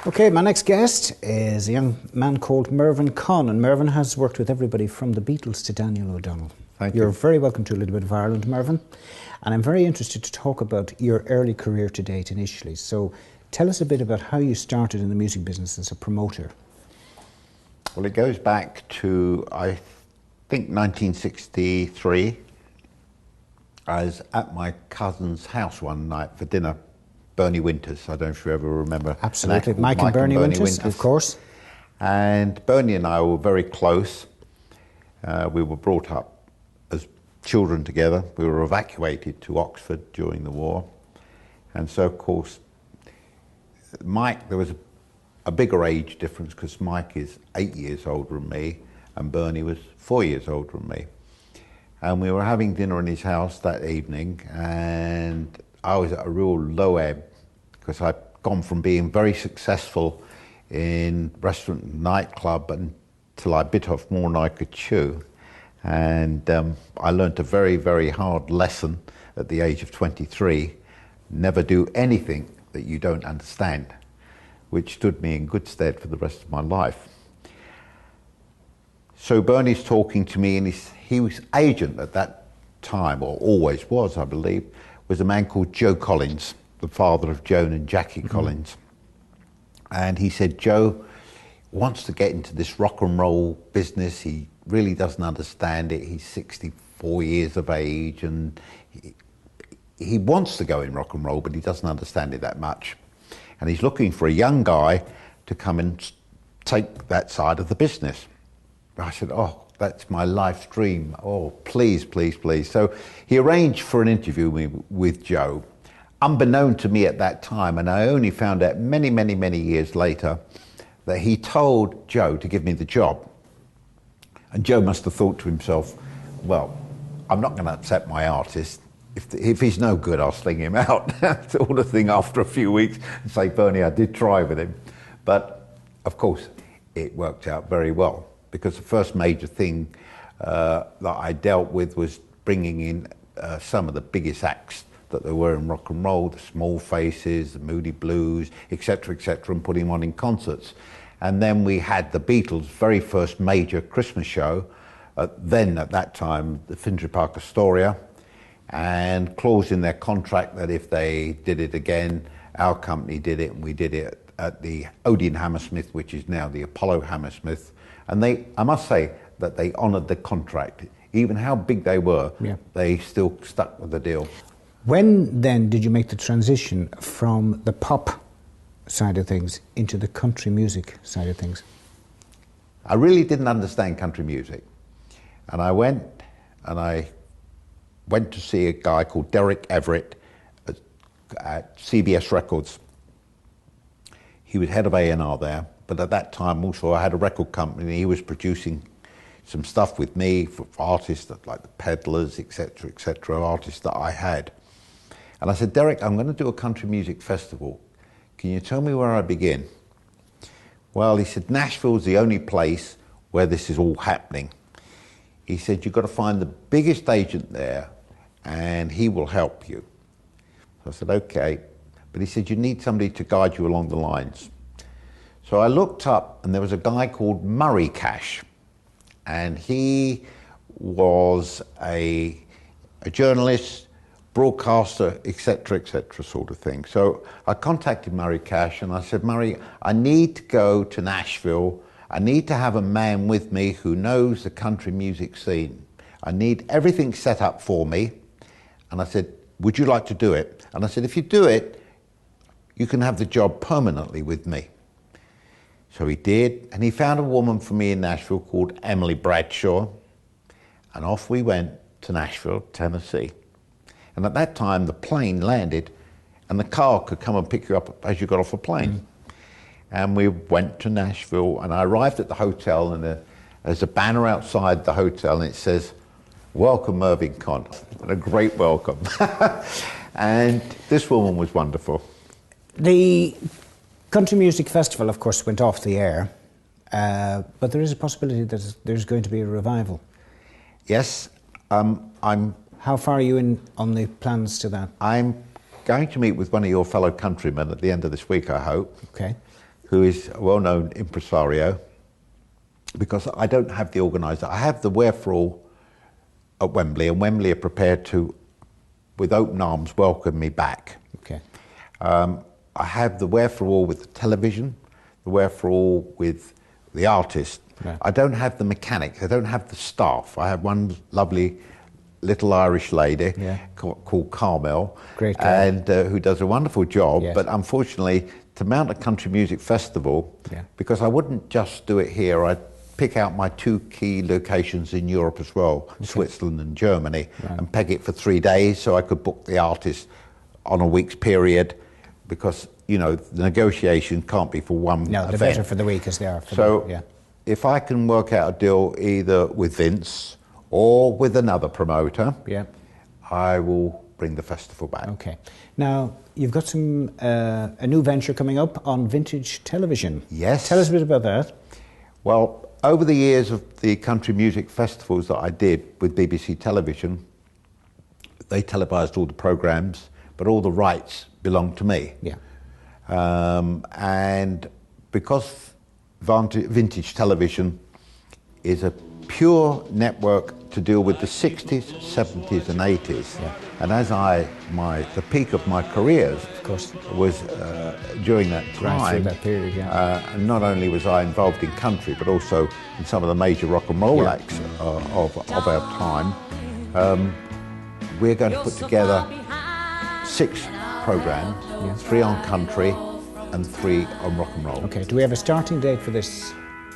Okay, my next guest is a young man called Mervyn Conn, and Mervyn has worked with everybody from the Beatles to Daniel O'Donnell. Thank you. You're very welcome to A Little Bit of Ireland, Mervyn, and I'm very interested to talk about your early career to date initially. So tell us a bit about how you started in the music business as a promoter. Well, it goes back to, I think, 1963. I was at my cousin's house one night for dinner. Bernie Winters, I don't know if you ever remember. Absolutely, Mike and Bernie Winters, of course. And Bernie and I were very close. We were brought up as children together. We were evacuated to Oxford during the war. And so, of course, Mike, there was a bigger age difference because Mike is 8 years older than me and Bernie was 4 years older than me. And we were having dinner in his house that evening, and I was at a real low ebb because I'd gone from being very successful in restaurant and nightclub until I bit off more than I could chew. And I learned a very, very hard lesson at the age of 23. Never do anything that you don't understand, which stood me in good stead for the rest of my life. So Bernie's talking to me, and he was agent at that time, or always was, I believe, was a man called Joe Collins, the father of Joan and Jackie Collins. And he said, Joe wants to get into this rock and roll business. He really doesn't understand it. He's 64 years of age, and he wants to go in rock and roll, but he doesn't understand it that much. And he's looking for a young guy to come and take that side of the business. I said, oh, that's my life's dream. Oh, please, please, please. So he arranged for an interview with Joe, unbeknown to me at that time, and I only found out many, many, many years later that he told Joe to give me the job. And Joe must have thought to himself, well, I'm not going to upset my artist. If he's no good, I'll sling him out, sort of thing, after a few weeks, and say, Bernie, I did try with him. But, of course, it worked out very well, because the first major thing that I dealt with was bringing in some of the biggest acts that there were in rock and roll, the Small Faces, the Moody Blues, etc., and putting them on in concerts. And then we had the Beatles' very first major Christmas show, then at that time, the Finsbury Park Astoria, and clause in their contract that if they did it again, our company did it, and we did it at the Odeon Hammersmith, which is now the Apollo Hammersmith. And I must say that they honoured the contract. Even how big they were, they still stuck with the deal. When then did you make the transition from the pop side of things into the country music side of things? I really didn't understand country music. And I went to see a guy called Derek Everett at CBS Records. He was head of A&R there. But at that time also I had a record company. He was producing some stuff with me for artists like the Peddlers, etc., artists that I had. And I said, Derek, I'm going to do a country music festival. Can you tell me where I begin? Well, he said, Nashville's the only place where this is all happening. He said, you've got to find the biggest agent there and he will help you. So I said, okay. But he said, you need somebody to guide you along the lines. So I looked up, and there was a guy called Murray Cash, and he was a journalist, broadcaster, etc., sort of thing. So I contacted Murray Cash, and I said, Murray, I need to go to Nashville. I need to have a man with me who knows the country music scene. I need everything set up for me. And I said, would you like to do it? And I said, if you do it, you can have the job permanently with me. So he did, and he found a woman for me in Nashville called Emily Bradshaw, and off we went to Nashville, Tennessee. And at that time, the plane landed, and the car could come and pick you up as you got off a plane. And we went to Nashville, and I arrived at the hotel, and there's a banner outside the hotel, and it says, welcome Mervyn Conn, and a great welcome. And this woman was wonderful. The Country Music Festival, of course, went off the air, but there is a possibility that there's going to be a revival. Yes, How far are you in on the plans to that? I'm going to meet with one of your fellow countrymen at the end of this week, I hope. Okay. who is a well-known impresario, because I don't have the organiser. I have the Wherefore All at Wembley, and Wembley are prepared to, with open arms, welcome me back. Okay. I have the Wherefore All with the television, the Wherefore All with the artist. Right. I don't have the mechanics, I don't have the staff. I have one lovely little Irish lady called Carmel, great girl. And who does a wonderful job, yes. but unfortunately to mount a country music festival, because I wouldn't just do it here, I'd pick out my 2 key locations in Europe as well, Switzerland and Germany, and peg it for 3 days so I could book the artist on a week's period, because, you know, the negotiation can't be for one event. The better for the week as they are. If I can work out a deal either with Vince or with another promoter, I will bring the festival back. Okay. Now, you've got some a new venture coming up on vintage television. Yes. Tell us a bit about that. Well, over the years of the country music festivals that I did with BBC Television, they televised all the programmes, but all the rights belonged to me. And because vintage television is a pure network to deal with the 60s, 70s and 80s. And as the peak of my careers was during that time, right through that period, and not only was I involved in country, but also in some of the major rock and roll acts of our time, we're going to put together 6 programmes, 3 on country and 3 on rock and roll. Okay, do we have a starting date for this?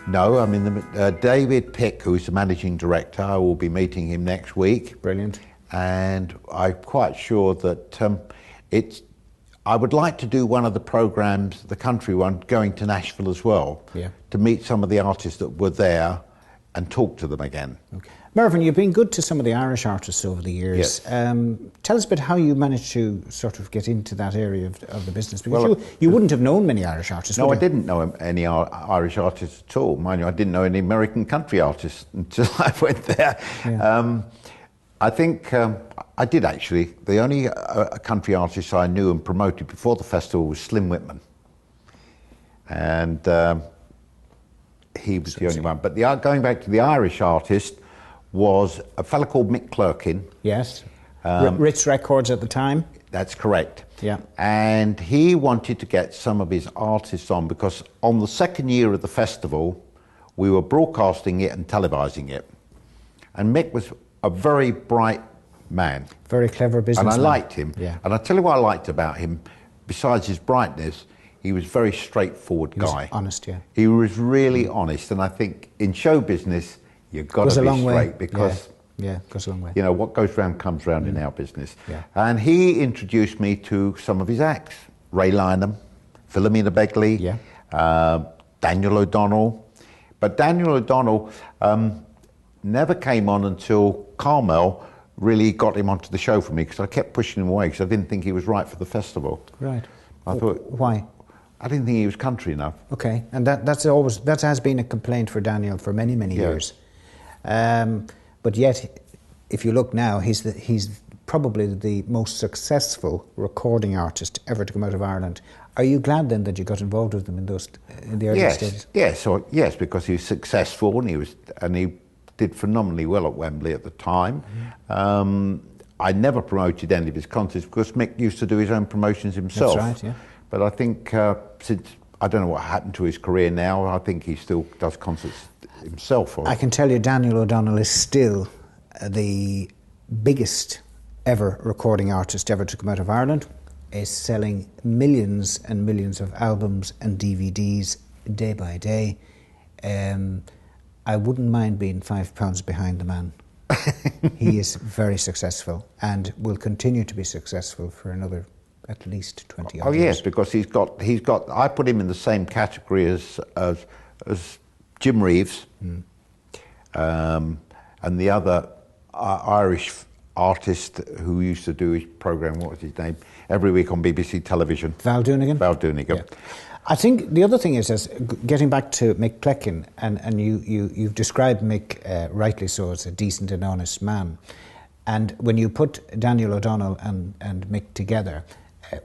No, I mean, David Pick, who's the managing director, I will be meeting him next week. Brilliant. And I'm quite sure that I would like to do one of the programmes, the country one, going to Nashville as well, to meet some of the artists that were there and talk to them again. Okay. Mervyn, you've been good to some of the Irish artists over the years. Yes. Tell us a bit how you managed to sort of get into that area of the business, because you wouldn't have known many Irish artists. No, I didn't know any Irish artists at all. Mind you, I didn't know any American country artists until I went there. I think I did actually. The only country artist I knew and promoted before the festival was Slim Whitman. And he was the only one. But going back to the Irish artist, was a fella called Mick Clerkin. Yes. Ritz Records at the time. That's correct. Yeah. And he wanted to get some of his artists on, because on the second year of the festival, we were broadcasting it and televising it. And Mick was a very bright man. Very clever businessman. And I liked him. Yeah. And I tell you what I liked about him, besides his brightness, he was a very straightforward guy. He was honest, He was really honest. And I think in show business, you've got to be straight, because goes a long way. You know, what goes round comes round in our business. And he introduced me to some of his acts. Ray Lynham, Philomena Begley, Daniel O'Donnell. But Daniel O'Donnell never came on until Carmel really got him onto the show for me, because I kept pushing him away because I didn't think he was right for the festival. Right. I thought, why? I didn't think he was country enough. Okay, and that has been a complaint for Daniel for many, many years. But yet, if you look now, he's probably the most successful recording artist ever to come out of Ireland. Are you glad then that you got involved with them in the early stages? Yes, because he was successful and he did phenomenally well at Wembley at the time. I never promoted any of his concerts because Mick used to do his own promotions himself. That's right, yeah. But I think since I don't know what happened to his career now, I think he still does concerts himself. I can tell you Daniel O'Donnell is still the biggest ever recording artist ever to come out of Ireland, is selling millions and millions of albums and DVDs day by day. I wouldn't mind being £5 behind the man. He is very successsul and will continue to be successful for another at least 20 years. Oh yes, because he's got. I put him in the same category as Jim Reeves, and the other Irish artist who used to do his programme. What was his name? Every week on BBC Television. Val Doonigan. Val Doonigan. Yeah. I think the other thing is getting back to Mick Clerkin, and you've described Mick rightly so as a decent and honest man, and when you put Daniel O'Donnell and Mick together,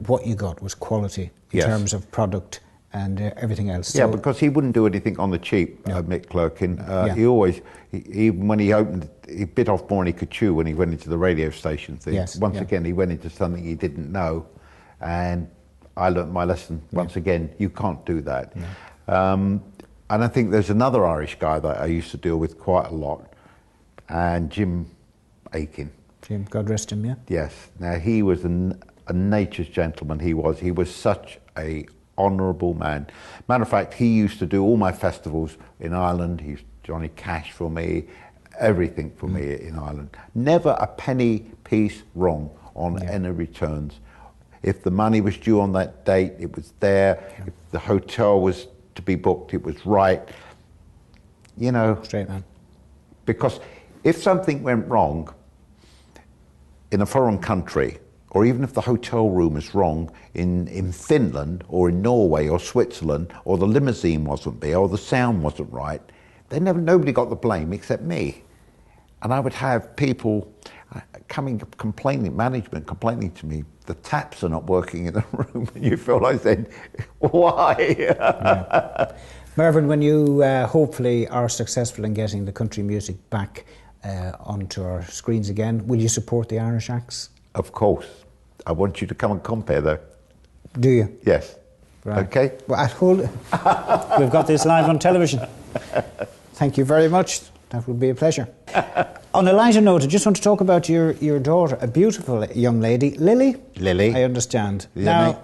what you got was quality in terms of product and everything else. Yeah, So, because he wouldn't do anything on the cheap, Mick Clerkin. Even when he bit off more than he could chew when he went into the radio station thing. Yes, Once again, he went into something he didn't know, and I learnt my lesson. Once again, you can't do that. And I think there's another Irish guy that I used to deal with quite a lot, and Jim Aiken. Jim, God rest him, yeah? Yes. Now, he was a nature's gentleman, he was. He was such a honourable man. Matter of fact, he used to do all my festivals in Ireland. He used Johnny Cash for me, everything for me in Ireland. Never a penny piece wrong on any returns. If the money was due on that date, it was there. If the hotel was to be booked, it was right. You know. Straight man. Because if something went wrong in a foreign country, or even if the hotel room is wrong in Finland or in Norway or Switzerland, or the limousine wasn't there, or the sound wasn't right, nobody got the blame except me. And I would have people management complaining to me, the taps are not working in the room, and you feel like saying, why? Mervyn, when you hopefully are successful in getting the country music back onto our screens again, will you support the Irish acts? Of course. I want you to come and compare though. Do you? Yes. Right. Okay. Well, we've got this live on television. Thank you very much. That would be a pleasure. On a lighter note, I just want to talk about your daughter, a beautiful young lady, Lily. Lily. I understand. Yeah, now,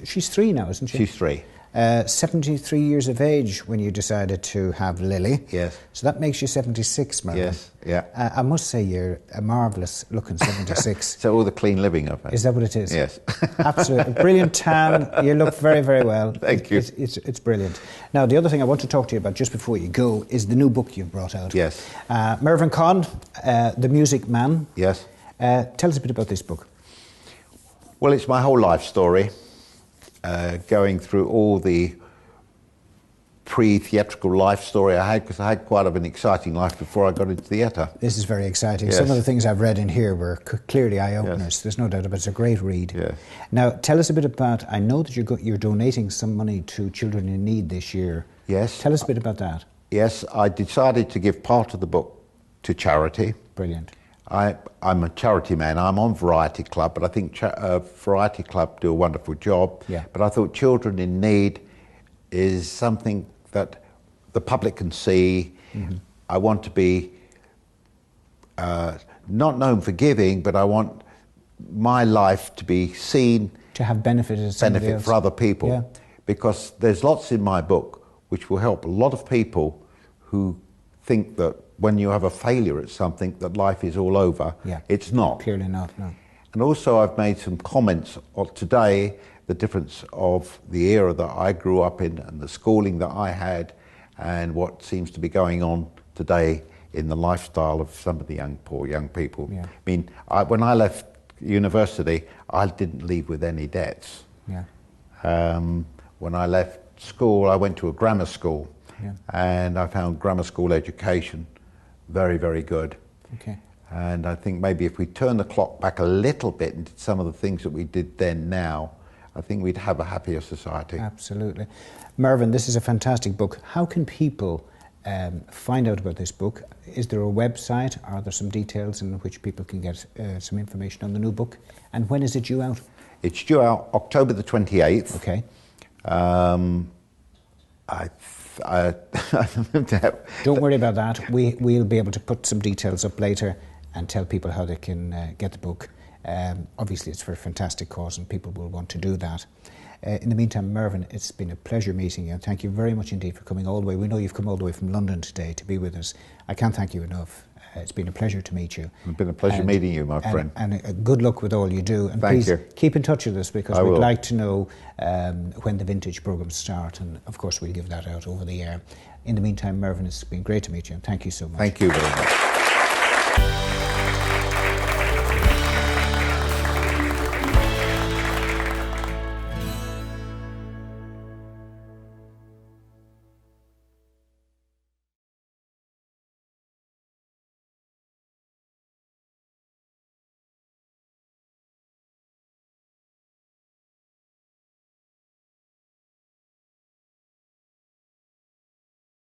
she's 3 now, isn't she? She's 3. 73 years of age when you decided to have Lily. Yes. So that makes you 76, Mervyn. Yes, yeah. I must say you're a marvellous looking 76. So all the clean living I've had. Is that what it is? Yes. Absolutely. Brilliant tan. You look very, very well. Thank you. It's brilliant. Now, the other thing I want to talk to you about just before you go is the new book you've brought out. Yes. Mervyn Conn, The Music Man. Yes. Tell us a bit about this book. Well, it's my whole life story, going through all the pre-theatrical life story I had, because I had quite an exciting life before I got into theatre. This is very exciting. Yes. Some of the things I've read in here were clearly eye-openers. Yes. There's no doubt about it. It's a great read. Yes. Now, tell us a bit about, I know that you're donating some money to children in need this year. Yes. Tell us a bit about that. Yes, I decided to give part of the book to charity. Brilliant. I'm a charity man. I'm on Variety Club, but I think Variety Club do a wonderful job. Yeah. But I thought Children in Need is something that the public can see. Mm-hmm. I want to be not known for giving, but I want my life to be seen. To have benefit for other people. Yeah. Because there's lots in my book which will help a lot of people who think that when you have a failure at something, that life is all over. Yeah. It's not. Clearly not, no. And also I've made some comments of today, the difference of the era that I grew up in and the schooling that I had and what seems to be going on today in the lifestyle of some of the poor young people. Yeah. I mean, when I left university, I didn't leave with any debts. Yeah. When I left school, I went to a grammar school. Yeah. And I found grammar school education very, very good. Okay. And I think maybe if we turn the clock back a little bit and did some of the things that we did then now, I think we'd have a happier society. Absolutely. Mervyn, this is a fantastic book. How can people find out about this book? Is there a website? Are there some details in which people can get some information on the new book? And when is it due out? It's due out October the 28th. Okay. Don't worry about that. We'll be able to put some details up later and tell people how they can get the book. Obviously, it's for a fantastic cause and people will want to do that. In the meantime, Mervyn, it's been a pleasure meeting you. Thank you very much indeed for coming all the way. We know you've come all the way from London today to be with us. I can't thank you enough. It's been a pleasure to meet you. It's been a pleasure meeting you, my friend. And good luck with all you do. And Thank please you. Keep in touch with us because we'd like to know when the vintage programmes start. And of course, we'll give that out over the air. In the meantime, Mervyn, it's been great to meet you. And thank you so much. Thank you very much.